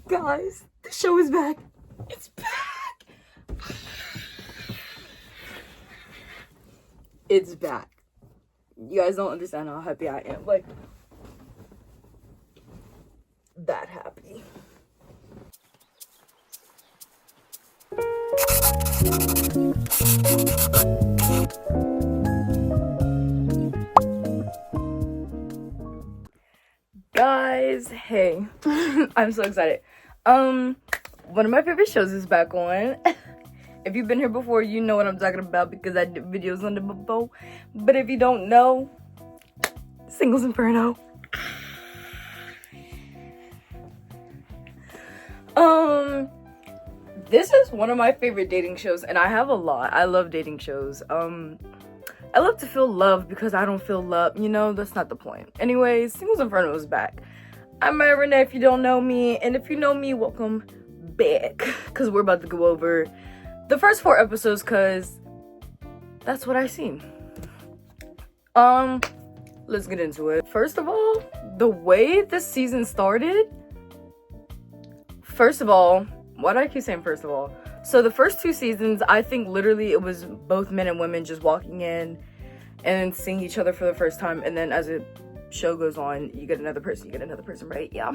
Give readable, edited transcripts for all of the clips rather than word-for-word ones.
Guys, the show is back. It's back. It's back. You guys don't understand how happy I am. Like, that happy. Guys, hey. I'm so excited. One of my favorite shows is back on. If you've been here before, you know what I'm talking about because I did videos on it before. But if you don't know, Singles Inferno. This is one of my favorite dating shows, and I have a lot. I love dating shows. I love to feel love because I don't feel love. You know, that's not the point. Anyways, Singles Inferno is back. I'm Renee if you don't know me, and if you know me, welcome back. Because we're about to go over the first 4 episodes because that's what I seen. Let's get into it. First of all, the way this season started. First of all, why do I keep saying first of all? So the first 2 seasons, I think literally it was both men and women just walking in and seeing each other for the first time. And then as the show goes on, you get another person, right? Yeah.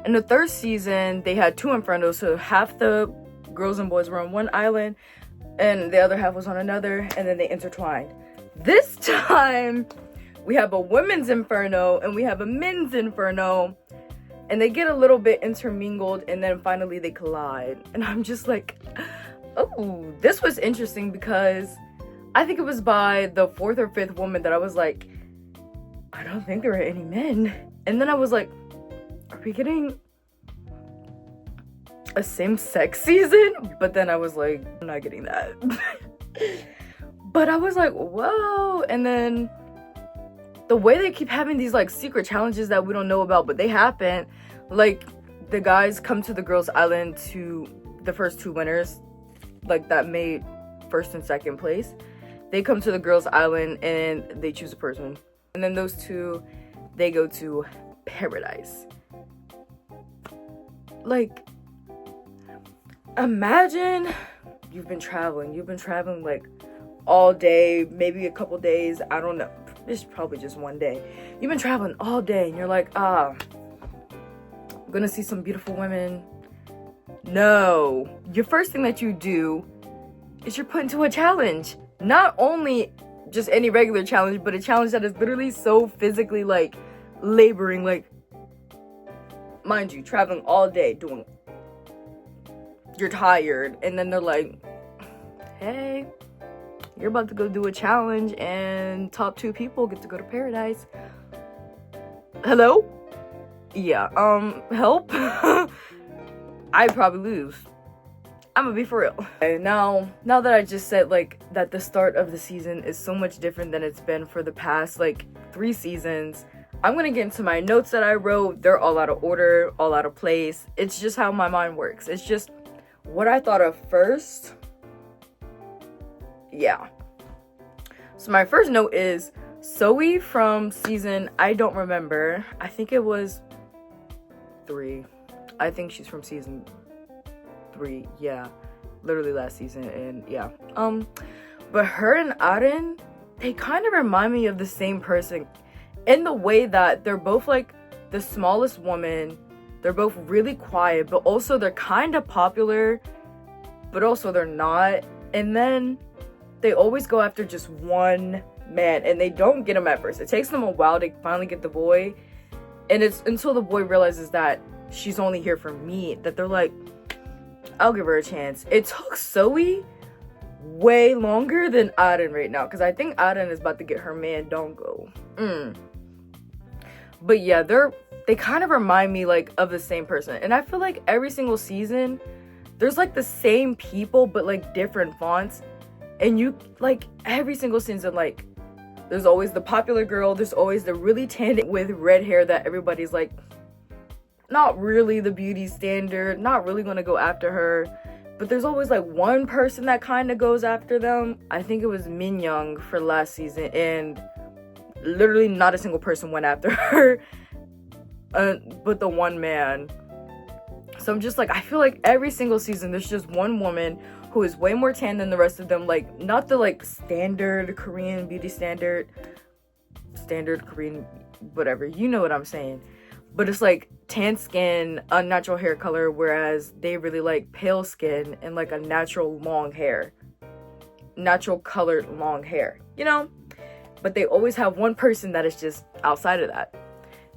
In the 3rd season, they had 2 Infernos. So half the girls and boys were on one island and the other half was on another. And then they intertwined. This time, we have a women's Inferno and we have a men's Inferno. And they get a little bit intermingled and then finally they collide. And I'm just like, oh, this was interesting because I think it was by the 4th or 5th woman that I was like, I don't think there are any men. And then I was like, are we getting a same-sex season? But then I was like, I'm not getting that. But I was like, whoa. And then the way they keep having these like secret challenges that we don't know about, but they happen. Like the guys come to the girls' island to the first 2 winners, like that made 1st and 2nd place. They come to the girls' island and they choose a person. And then those 2, they go to paradise. Like, imagine you've been traveling like all day, maybe a couple days, I don't know. It's probably just one day. You've been traveling all day and you're like, I'm gonna see some beautiful women. No. Your first thing that you do is you're put into a challenge. Not only just any regular challenge, but a challenge that is literally so physically like laboring. Like, mind you, traveling all day doing, you're tired. And then they're like, hey, you're about to go do a challenge and top 2 people get to go to paradise. Hello? Yeah, help? I'd probably lose. I'm gonna be for real. Okay, now that I just said like that the start of the season is so much different than it's been for the past like 3 seasons, I'm gonna get into my notes that I wrote. They're all out of order, all out of place. It's just how my mind works. It's just what I thought of first. Yeah. So my first note is Zoe from season, I don't remember. I think it was 3. I think she's from season 3. Yeah. Literally last season. And yeah. But her and Aren, they kind of remind me of the same person in the way that they're both like the smallest woman. They're both really quiet, but also they're kind of popular, but also they're not. And then they always go after just one man and they don't get him at first. It takes them a while to finally get the boy. And it's until the boy realizes that she's only here for me that they're like, I'll give her a chance. It took Zoe way longer than Aden right now. Because I think Aden is about to get her man Dongo. But yeah, they kind of remind me like of the same person. And I feel like every single season, there's like the same people but like different fonts. And you, like, every single season, like, there's always the popular girl, there's always the really tan with red hair that everybody's, like, not really the beauty standard, not really gonna go after her. But there's always, like, one person that kind of goes after them. I think it was Min Young for last season, and literally not a single person went after her. But the one man. So I'm just like, I feel like every single season there's just one woman who is way more tan than the rest of them. Like, not the like standard Korean beauty standard Korean whatever, you know what I'm saying, but it's like tan skin, unnatural hair color, whereas they really like pale skin and like a natural colored long hair, you know. But they always have one person that is just outside of that,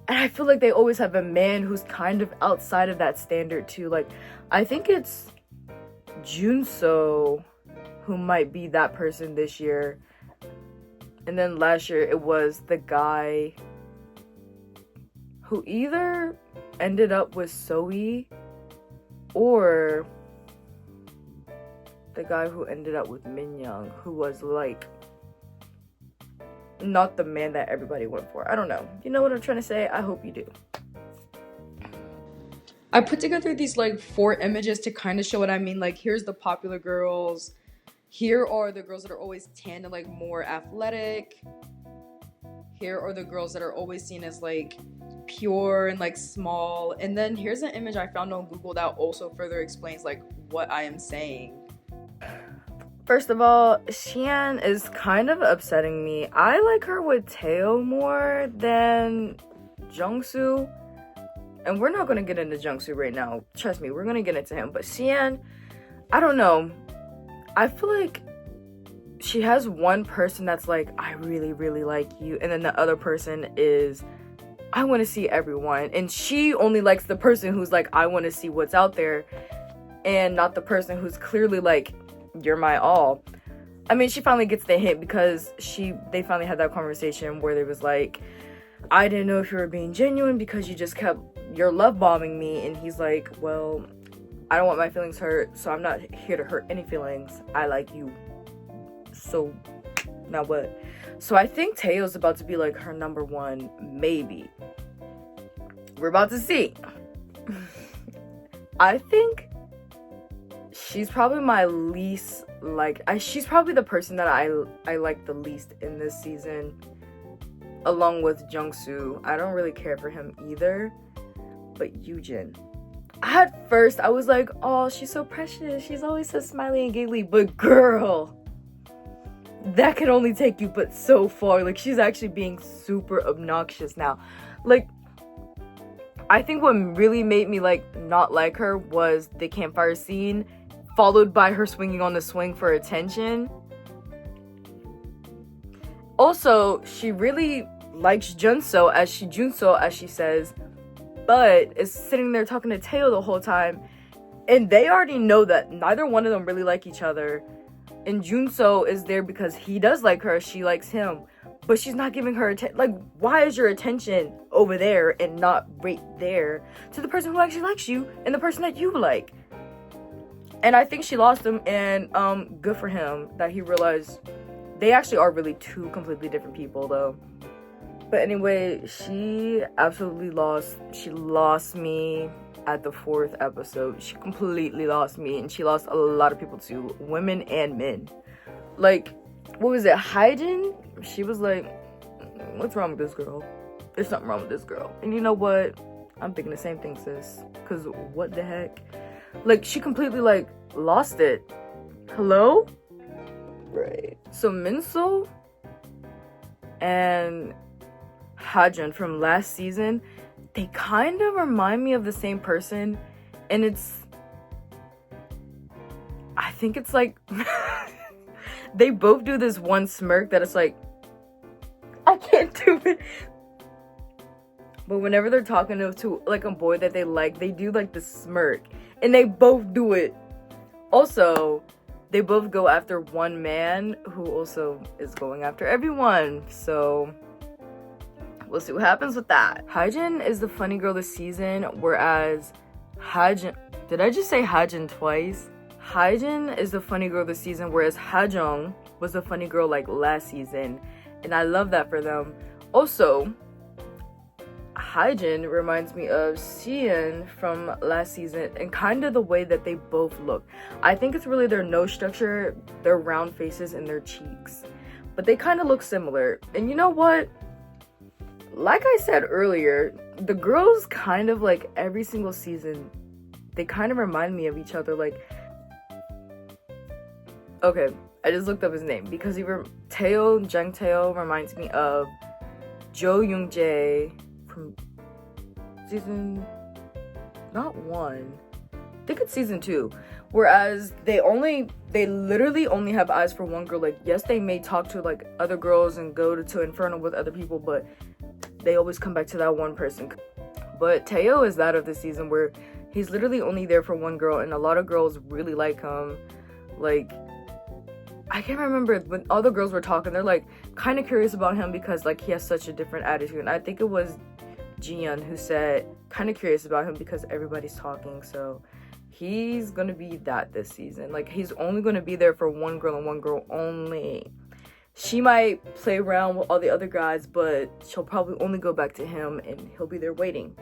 and I feel like they always have a man who's kind of outside of that standard too. Like, I think it's Junso who might be that person this year, and then last year it was the guy who either ended up with Soe or the guy who ended up with Minyoung, who was like not the man that everybody went for. I don't know. You know what I'm trying to say? I hope you do. I put together these like 4 images to kind of show what I mean. Like, here's the popular girls. Here are the girls that are always tan and like more athletic. Here are the girls that are always seen as like pure and like small. And then here's an image I found on Google that also further explains like what I am saying. First of all, Xian is kind of upsetting me. I like her with Tae more than Jungsu. And we're not going to get into Jungsu right now. Trust me, we're going to get into him. But Xian, I don't know. I feel like she has one person that's like, I really, really like you. And then the other person is, I want to see everyone. And she only likes the person who's like, I want to see what's out there. And not the person who's clearly like, you're my all. I mean, she finally gets the hint because they finally had that conversation where they was like, I didn't know if you were being genuine because you just kept your love bombing me. And he's like, well, I don't want my feelings hurt, so I'm not here to hurt any feelings. I like you. So now what? So I think Taeyo's about to be like her number one, maybe. We're about to see. I think she's probably my least like, she's probably the person that I like the least in this season, along with Jungsu. I don't really care for him either, but Yoojin. At first, I was like, oh, she's so precious. She's always so smiley and giggly. But girl, that can only take you but so far. Like, she's actually being super obnoxious now. Like, I think what really made me, like, not like her was the campfire scene, followed by her swinging on the swing for attention. Also, she really likes Junso, as she says, but is sitting there talking to Tae the whole time, and they already know that neither one of them really like each other. And Junso is there because he does like her, she likes him, but she's not giving her attention. Like, why is your attention over there and not right there to the person who actually likes you and the person that you like? And I think she lost him, and good for him that he realized they actually are really 2 completely different people, though. But anyway, she absolutely lost. She lost me at the 4th episode. She completely lost me, and she lost a lot of people too, women and men. Like, what was it, Hyjin? She was like, what's wrong with this girl? There's something wrong with this girl. And you know what? I'm thinking the same thing, sis. Because what the heck? Like, she completely, like, lost it. Hello? Right. So Minso and Hajun from last season, they kind of remind me of the same person, and I think it's like they both do this one smirk that it's like, I can't do it. But whenever they're talking to like a boy that they like, they do like the smirk, and they both do it. Also, they both go after one man who also is going after everyone, so we'll see what happens with that. Hyjin is the funny girl this season, whereas Hajun... Did I just say Hajun twice? Hyjin is the funny girl this season, whereas Hajung was the funny girl like last season. And I love that for them. Also, Hyjin reminds me of Sian from last season, and kind of the way that they both look. I think it's really their nose structure, their round faces, and their cheeks. But they kind of look similar. And you know what? Like I said earlier, the girls kind of like every single season, they kind of remind me of each other. Like, okay, I just looked up his name because Jang Tae reminds me of Jo Young Jae from season not 1. I think it's season 2. Whereas they literally only have eyes for one girl. Like, yes, they may talk to like other girls and go to Inferno with other people, but they always come back to that one person. But Taeyo is that of the season where he's literally only there for one girl, and a lot of girls really like him. Like, I can't remember when all the girls were talking, they're like kind of curious about him because like he has such a different attitude. And I think it was Jiyeon who said kind of curious about him because everybody's talking. So he's gonna be that this season. Like, he's only gonna be there for one girl and one girl only. She might play around with all the other guys, but she'll probably only go back to him and he'll be there waiting.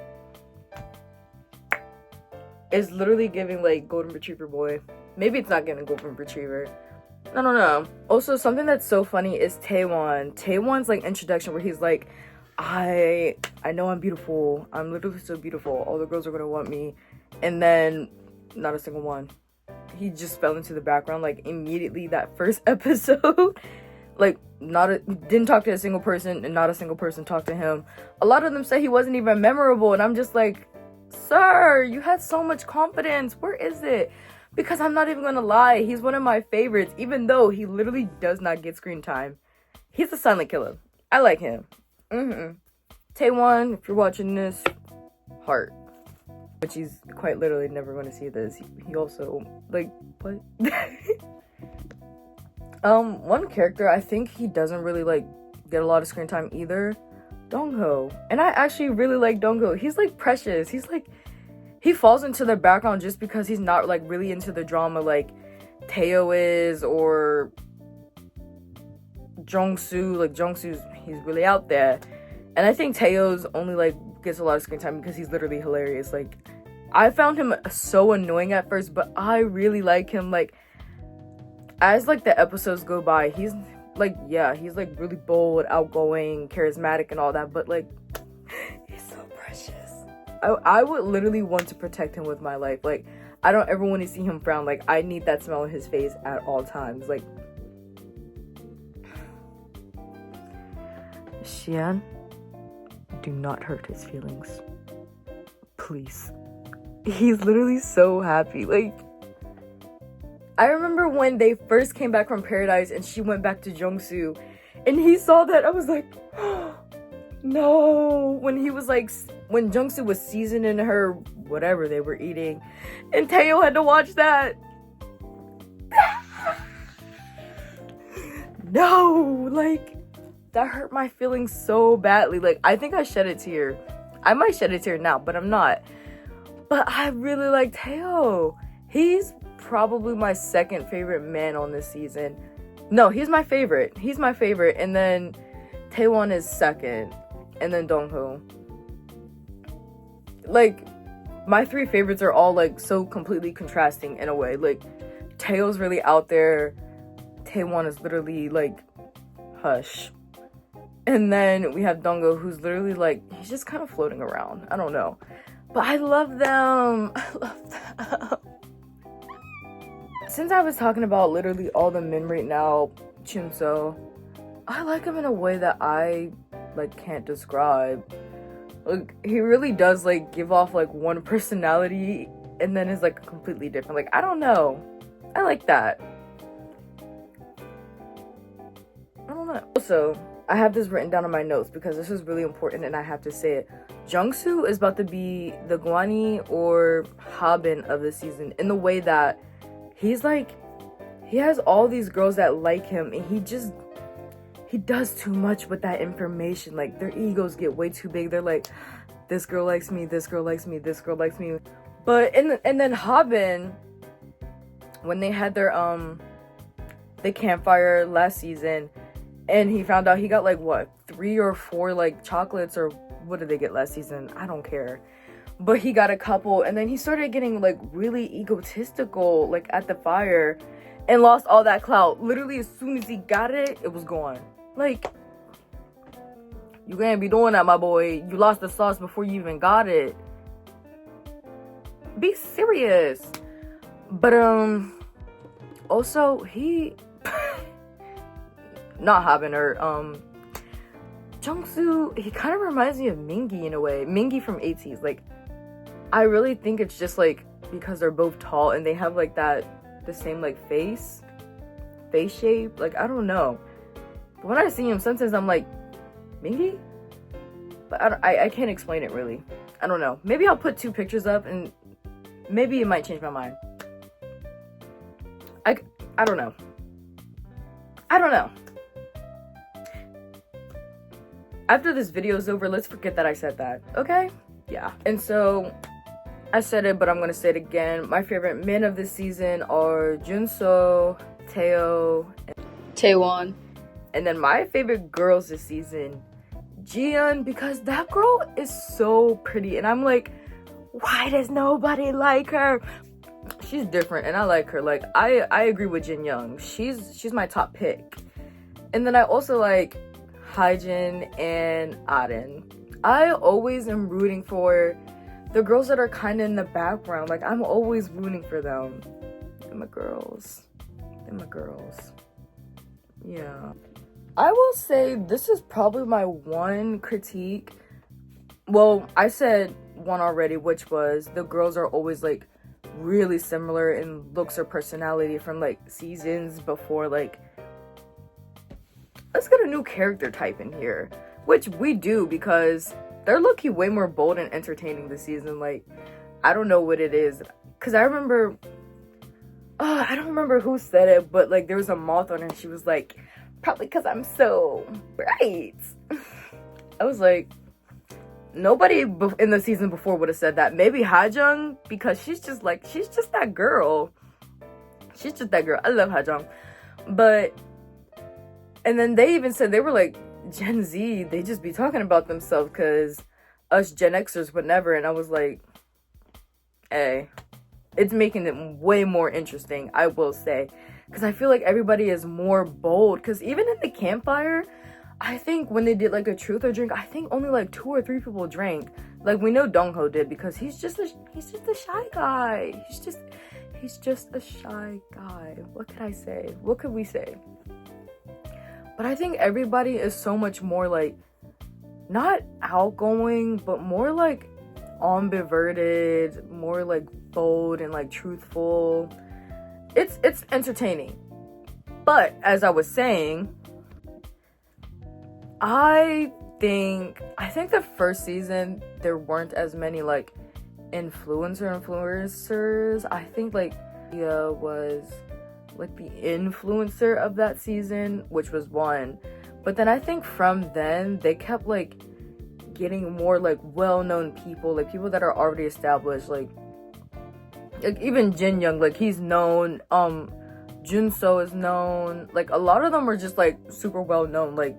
It's literally giving like golden retriever boy. Maybe it's not giving golden retriever. I don't know. Also, something that's so funny is Taewon's like introduction where he's like, I know I'm beautiful. I'm literally so beautiful. All the girls are gonna want me. And then not a single one. He just fell into the background like immediately that first episode. Like, didn't talk to a single person, and not a single person talked to him. A lot of them said he wasn't even memorable, and I'm just like, sir, you had so much confidence. Where is it? Because I'm not even gonna lie, he's one of my favorites, even though he literally does not get screen time. He's a silent killer. I like him. Taewon, if you're watching this, heart. Which he's quite literally never gonna see this. He also, like, what? One character I think he doesn't really like get a lot of screen time either, Dongho. And I actually really like Dongho. He's like precious. He falls into the background just because he's not like really into the drama like Taeyo is, or Jongsu. Like, he's really out there. And I think Taeyo's only like gets a lot of screen time because he's literally hilarious. Like, I found him so annoying at first, but I really like him. Like, as like the episodes go by, he's like really bold, outgoing, charismatic and all that, but like he's so precious. I would literally want to protect him with my life. Like, I don't ever want to see him frown. Like, I need that smell on his face at all times. Like, Xian, do not hurt his feelings, please. He's literally so happy. Like, I remember when they first came back from Paradise and she went back to Jongsu and he saw that, I was like, oh, no. When Jongsu was seasoning her whatever they were eating and Taeyo had to watch that. No, like, that hurt my feelings so badly. Like, I think I shed a tear. I might shed a tear now, but I'm not. But I really like Taeyo. He's probably my second favorite man on this season. No, he's my favorite. And then Taewon is second. And then Dongho. Like, my three favorites are all like so completely contrasting in a way. Like, Taeyo's really out there. Taewon is literally like hush. And then we have Dongho, who's literally like, he's just kind of floating around. I don't know. But I love them. Since I was talking about literally all the men right now, Chunso, I like him in a way that I like can't describe. Like, he really does like give off like one personality and then is like completely different. Like, I don't know. I like that. I don't know. Also, I have this written down on my notes because this is really important and I have to say it. Jungsu is about to be the Gwani or Habin of the season in the way that he's like, he has all these girls that like him and he does too much with that information. Like, their egos get way too big. They're like, this girl likes me, this girl likes me, this girl likes me. But, and then Habin, when they had their, the campfire last season, and he found out he got like, what, 3 or 4 like chocolates, or what did they get last season? I don't care. But he got a couple, and then he started getting like really egotistical like at the fire and lost all that clout. Literally, as soon as he got it, it was gone. Like, you can't be doing that, my boy. You lost the sauce before you even got it. Be serious. But also he not having her. Jungsu, he kind of reminds me of Mingi in a way. Mingi from ATEEZ. Like, I really think it's just like because they're both tall and they have like the same like face shape. Like, I don't know. But when I see him, sometimes I'm like, Mingi? But I can't explain it really. I don't know. Maybe I'll put 2 pictures up and maybe it might change my mind. I don't know. I don't know. After this video is over, let's forget that I said that, okay? Yeah. And so, I said it, but I'm gonna say it again. My favorite men of this season are Junso, Tae-oh, and Taewon. And then my favorite girls this season, Jiyeon, because that girl is so pretty. And I'm like, why does nobody like her? She's different and I like her. Like, I agree with Jin Young. She's my top pick. And then I also like Hyejin and Aden. I always am rooting for the girls that are kind of in the background. Like, I'm always rooting for them. They're my girls. They're my girls. Yeah. I will say this is probably my one critique. Well, I said one already, which was the girls are always like really similar in looks or personality from like seasons before. Like, let's get a new character type in here, which we do because they're low-key way more bold and entertaining this season. Like, I don't know what it is, because I remember I don't remember who said it, but like there was a moth on her and she was like, probably because I'm so bright. I was like, nobody in the season before would have said that. Maybe Hajung, because she's just that girl. She's just that girl. I love Hajung. But, and then they even said, they were like, Gen Z, they just be talking about themselves because us Gen Xers would never. And I was like, hey, it's making it way more interesting, I will say. Because I feel like everybody is more bold. Because even in the campfire, I think when they did like a truth or drink, I think only like 2 or 3 people drank. Like, we know Dongho did because he's just a shy guy. He's just a shy guy. What could I say? What could we say? But I think everybody is so much more like, not outgoing, but more like ambiverted, more like bold and like truthful. It's entertaining. But as I was saying, I think the first season there weren't as many like influencers. I think like Tia was like the influencer of that season, which was 1. But then I think from then they kept like getting more like well-known people, like people that are already established, like even Jin Young, like he's known, Junso is known, like a lot of them are just like super well known, like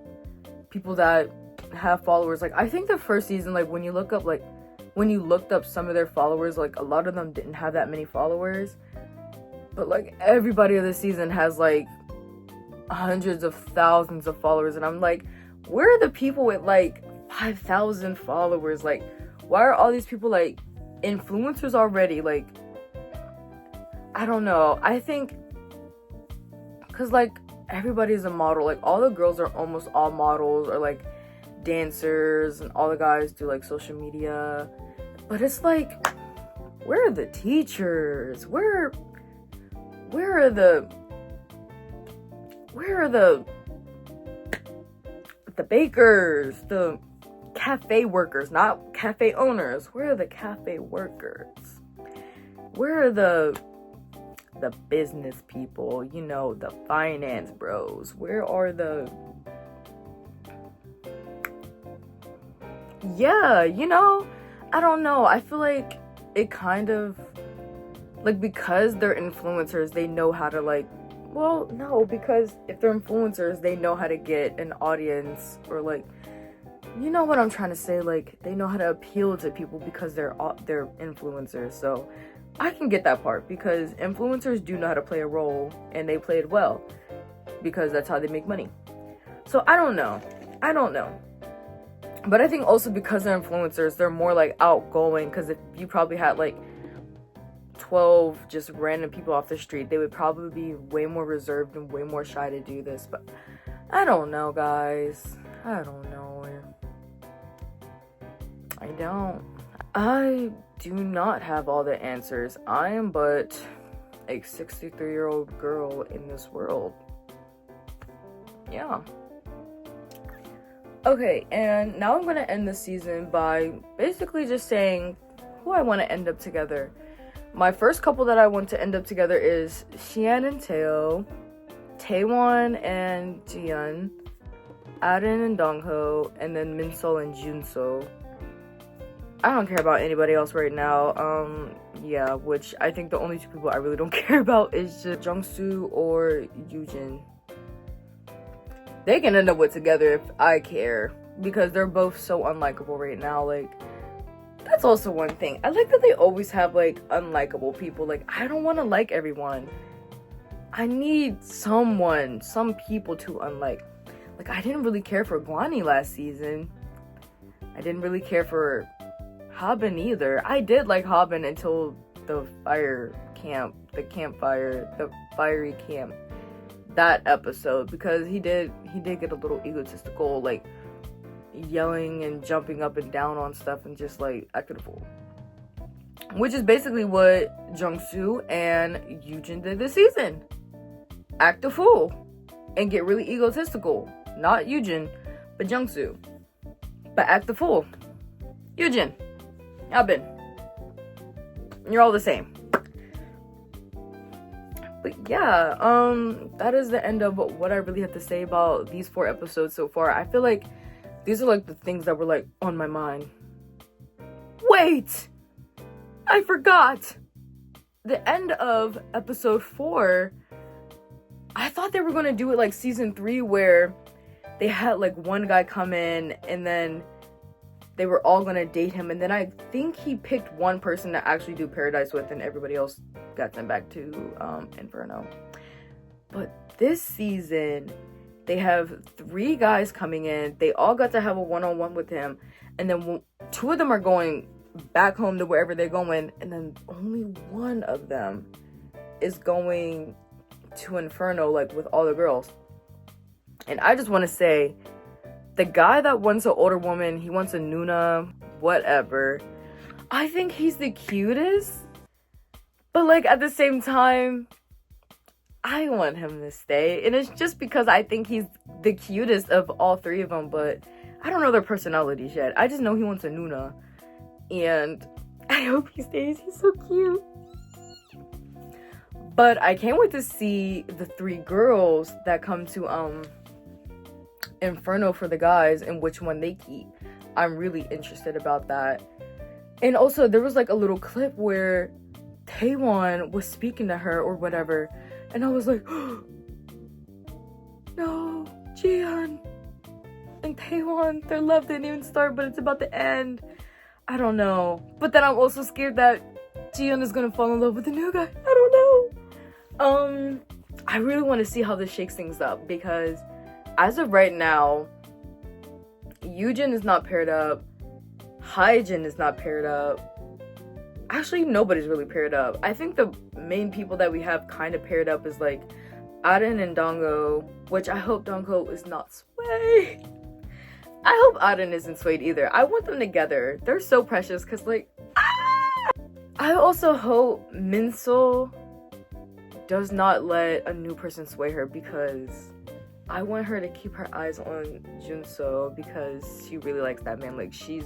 people that have followers. Like, I think the first season, like when you looked up some of their followers, like a lot of them didn't have that many followers, but like everybody of the season has like hundreds of thousands of followers. And I'm like, where are the people with like 5,000 followers? Like, why are all these people like influencers already? Like, I don't know. I think because like everybody's a model. Like, all the girls are almost all models or like dancers, and all the guys do like social media. But it's like, where are the teachers? Where are the bakers, the cafe workers, not cafe owners? Where are the cafe workers? Where are the business people, you know, the finance bros? Where are the... Yeah, you know, I don't know. I feel like it kind of, like, because they're influencers, they know how to, like, well, no, because if they're influencers, they know how to get an audience, or, like, you know what I'm trying to say? Like, they know how to appeal to people because they're influencers. So I can get that part, because influencers do know how to play a role, and they play it well, because that's how they make money. So I don't know. But I think also because they're influencers, they're more like outgoing, because if you probably had like 12 just random people off the street, they would probably be way more reserved and way more shy to do this. But I don't know, guys. I don't know. I do not have all the answers. I am but a 63-year-old girl in this world. Yeah. Okay, and now I'm gonna end the season by basically just saying who I want to end up together. My first couple that I want to end up together is Xian and Tae, Taewon and Jiyeon, Arin and Dongho, and then Minseo and Junso. I don't care about anybody else right now. Yeah, which I think the only two people I really don't care about is just Jungsu or Yoojin. They can end up with together if I care, because they're both so unlikable right now. Like, that's also one thing. I like that they always have, like, unlikable people. Like, I don't want to like everyone. I need some people to unlike. Like, I didn't really care for Guani last season. I didn't really care for Haben either. I did like Haben until the fiery camp, that episode, because he did get a little egotistical, like yelling and jumping up and down on stuff and just like acted a fool, which is basically what Jungsu and Yoojin did this season. Act a fool and get really egotistical. Not Yoojin, but Jungsu. But act the fool. Yoojin, Yabin, you're all the same. But yeah, that is the end of what I really have to say about these 4 episodes so far. I feel like these are like the things that were like on my mind. Wait! I forgot! The end of episode 4, I thought they were gonna do it like season 3, where they had like one guy come in and then they were all gonna date him, and then I think he picked one person to actually do Paradise with, and everybody else got sent back to Inferno. But this season, they have 3 guys coming in. They all got to have a one-on-one with him, and then 2 of them are going back home to wherever they're going, and then only one of them is going to Inferno, like with all the girls. And I just want to say, the guy that wants an older woman, he wants a Nuna, whatever. I think he's the cutest. But like at the same time, I want him to stay. And it's just because I think he's the cutest of all 3 of them. But I don't know their personalities yet. I just know he wants a Nuna. And I hope he stays. He's so cute. But I can't wait to see the 3 girls that come to Inferno for the guys and which one they keep. I'm really interested about that. And also there was like a little clip where Taewon was speaking to her or whatever, and I was like, oh, no, Jiyeon and Taewon, their love didn't even start, but it's about to end. I don't know. But then I'm also scared that Jiyeon is gonna fall in love with the new guy. I don't know. I really want to see how this shakes things up, because as of right now, Yoojin is not paired up. Hyejin is not paired up. Actually, nobody's really paired up. I think the main people that we have kind of paired up is like Arin and Dongho, which I hope Dongho is not swayed. I hope Arin isn't swayed either. I want them together. They're so precious, because like, ah! I also hope Minseo does not let a new person sway her, because I want her to keep her eyes on Junso, because she really likes that man. Like, she's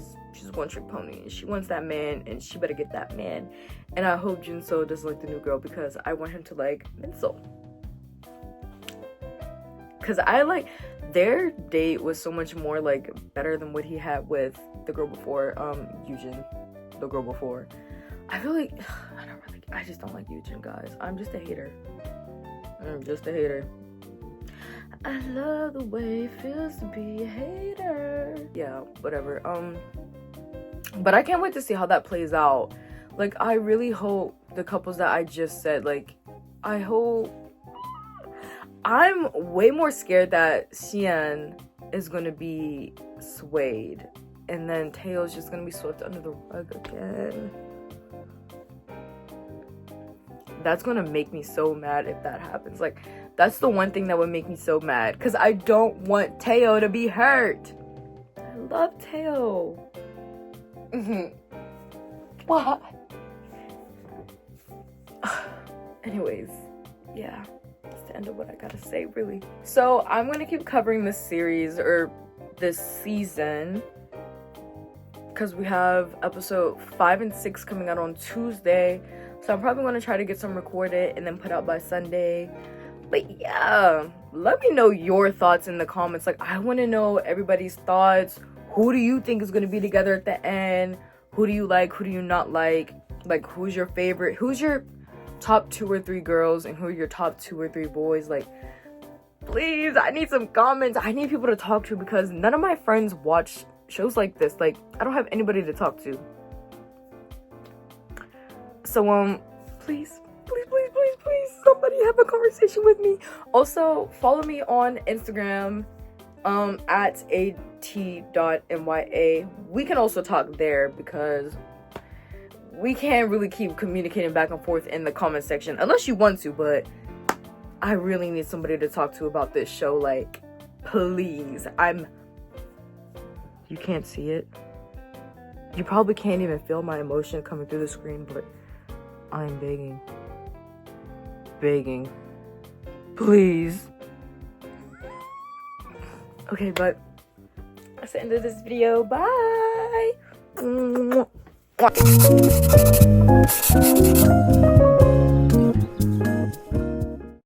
one trick pony. She wants that man, and she better get that man. And I hope Junso doesn't like the new girl, because I want him to like Minseo. Because I like, their date was so much more like better than what he had with the girl before, Yoojin, the girl before. I feel like, I just don't like Yoojin, guys. I'm just a hater. I love the way it feels to be a hater. Yeah, whatever. But I can't wait to see how that plays out. Like, I really hope the couples that I just said, like, I hope... I'm way more scared that Xian is gonna be swayed, and then Taeyo's just gonna be swept under the rug again. that's gonna make me so mad if that happens. Like, that's the one thing that would make me so mad, because I don't want Teo to be hurt. I love Teo. What? Anyways, yeah, that's the end of what I gotta say, really. So I'm gonna keep covering this series, or this season, because we have episode 5 and 6 coming out on Tuesday. So I'm probably gonna try to get some recorded and then put out by Sunday. But yeah, let me know your thoughts in the comments. Like, I want to know everybody's thoughts. Who do you think is gonna be together at the end? Who do you like? Who do you not like? Like, who's your favorite? Who's your top 2 or 3 girls, and who are your top 2 or 3 boys? Like, please, I need some comments. I need people to talk to, because none of my friends watch shows like this. Like, I don't have anybody to talk to. So please, somebody have a conversation with me. Also, follow me on Instagram at at.mya. We can also talk there, because we can't really keep communicating back and forth in the comment section unless you want to, but I really need somebody to talk to about this show. Like, please. You can't see it. You probably can't even feel my emotion coming through the screen, but I'm begging. Please. Okay, but that's the end of this video. Bye.